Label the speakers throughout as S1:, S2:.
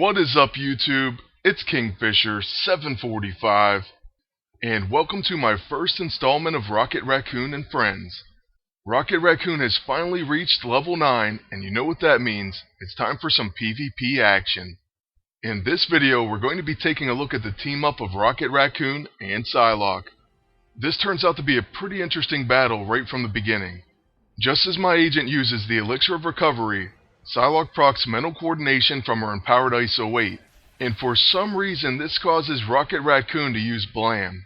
S1: What is up, YouTube? It's Kingfisher745, and welcome to my first installment of Rocket Raccoon and Friends. Rocket Raccoon has finally reached level 9, and you know what that means. It's time for some PvP action. In this video, we're going to be taking a look at the team-up of Rocket Raccoon and Psylocke. This turns out to be a pretty interesting battle right from the beginning. Just as my agent uses the Elixir of Recovery, Psylocke procs mental coordination from her empowered ISO 8, and for some reason this causes Rocket Raccoon to use Blam.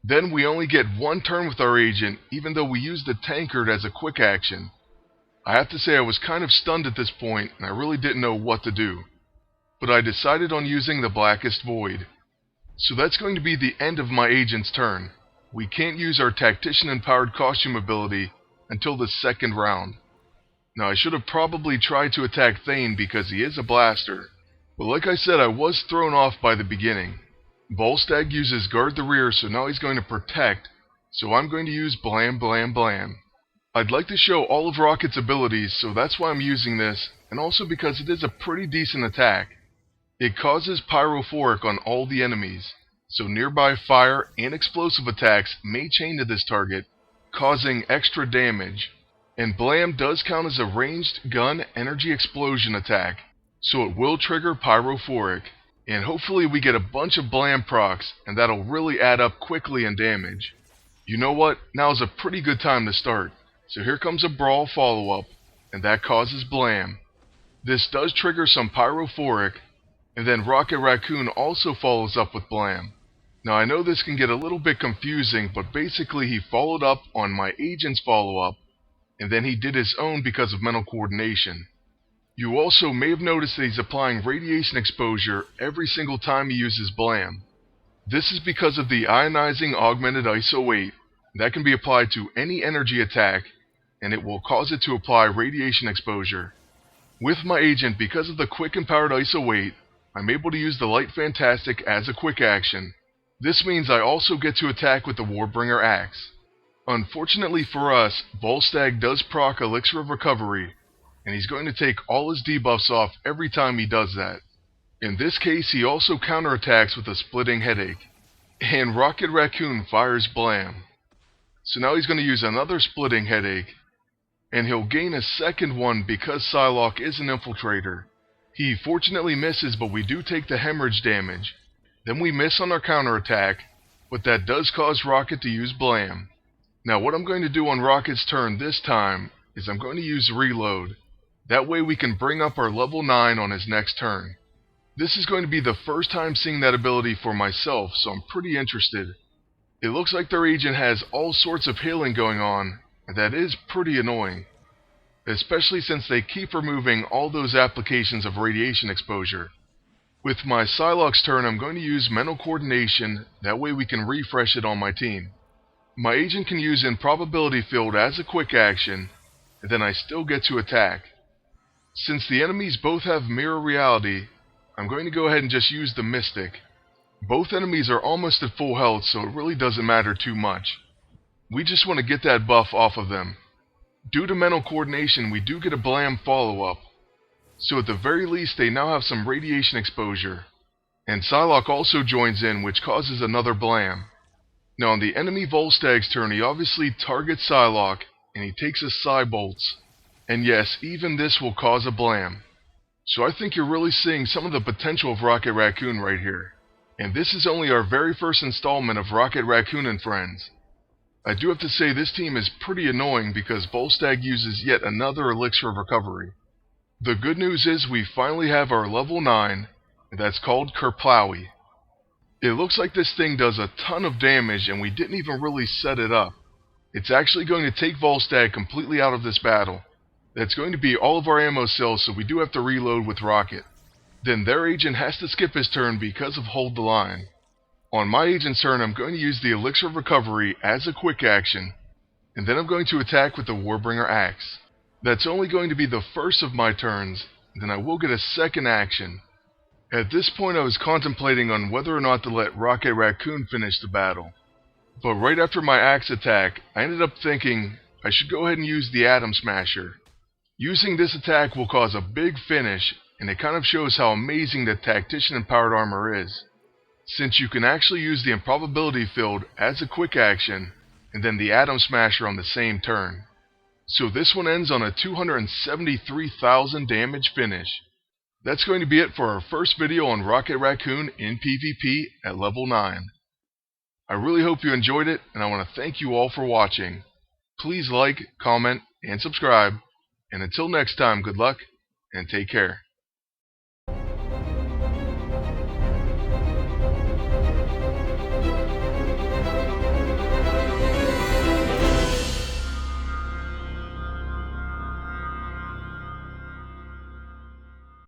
S1: Then we only get one turn with our agent, even though we used the tankard as a quick action. I have to say I was kind of stunned at this point, and I really didn't know what to do. But I decided on using the Blackest Void. So that's going to be the end of my agent's turn. We can't use our Tactician Empowered Costume ability until the second round. Now, I should have probably tried to attack Thane because he is a blaster, but like I said, I was thrown off by the beginning. Volstagg uses Guard the Rear, so now he's going to protect, so I'm going to use Blam Blam Blam. I'd like to show all of Rocket's abilities, so that's why I'm using this, and also because it is a pretty decent attack. It causes Pyrophoric on all the enemies, so nearby fire and explosive attacks may chain to this target, causing extra damage. And Blam does count as a ranged gun energy explosion attack, so it will trigger Pyrophoric. And hopefully we get a bunch of Blam procs, and that'll really add up quickly in damage. You know what? Now's a pretty good time to start. So here comes a Brawl follow-up, and that causes Blam. This does trigger some Pyrophoric, and then Rocket Raccoon also follows up with Blam. Now I know this can get a little bit confusing, but basically he followed up on my agent's follow-up, and then he did his own because of mental coordination. You also may have noticed that he's applying radiation exposure every single time he uses Blam. This is because of the ionizing augmented ISO 8. That can be applied to any energy attack, and it will cause it to apply radiation exposure. With my agent, because of the quick empowered ISO 8, I'm able to use the Light Fantastic as a quick action. This means I also get to attack with the Warbringer Axe. Unfortunately for us, Volstagg does proc Elixir of Recovery, and he's going to take all his debuffs off every time he does that. In this case, he also counterattacks with a Splitting Headache, and Rocket Raccoon fires Blam. So now he's going to use another Splitting Headache, and he'll gain a second one because Psylocke is an infiltrator. He fortunately misses, but we do take the hemorrhage damage. Then we miss on our counterattack, but that does cause Rocket to use Blam. Now what I'm going to do on Rocket's turn this time is I'm going to use Reload. That way we can bring up our level 9 on his next turn. This is going to be the first time seeing that ability for myself, so I'm pretty interested. It looks like their agent has all sorts of healing going on, and that is pretty annoying. Especially since they keep removing all those applications of radiation exposure. With my Psylocke's turn, I'm going to use Mental Coordination, that way we can refresh it on my team. My agent can use Improbability Field as a quick action, and then I still get to attack. Since the enemies both have Mirror Reality, I'm going to go ahead and just use the Mystic. Both enemies are almost at full health, so it really doesn't matter too much. We just want to get that buff off of them. Due to Mental Coordination, we do get a Blam follow-up. So at the very least, they now have some radiation exposure. And Psylocke also joins in, which causes another Blam. Now on the enemy Volstagg's turn, he obviously targets Psylocke, and he takes his Psy Bolts. And yes, even this will cause a Blam. So I think you're really seeing some of the potential of Rocket Raccoon right here. And this is only our very first installment of Rocket Raccoon and Friends. I do have to say this team is pretty annoying because Volstagg uses yet another Elixir of Recovery. The good news is we finally have our level 9, and that's called Kerplowy. It looks like this thing does a ton of damage and we didn't even really set it up. It's actually going to take Volstagg completely out of this battle. That's going to be all of our ammo cells, so we do have to reload with Rocket. Then their agent has to skip his turn because of Hold the Line. On my agent's turn, I'm going to use the Elixir of Recovery as a quick action, and then I'm going to attack with the Warbringer Axe. That's only going to be the first of my turns, then I will get a second action. At this point I was contemplating on whether or not to let Rocket Raccoon finish the battle. But right after my axe attack, I ended up thinking I should go ahead and use the Atom Smasher. Using this attack will cause a big finish, and it kind of shows how amazing the Tactician Empowered Armor is, since you can actually use the Improbability Field as a quick action, and then the Atom Smasher on the same turn. So this one ends on a 273,000 damage finish. That's going to be it for our first video on Rocket Raccoon in PvP at level 9. I really hope you enjoyed it, and I want to thank you all for watching. Please like, comment, and subscribe, and until next time, good luck, and take care.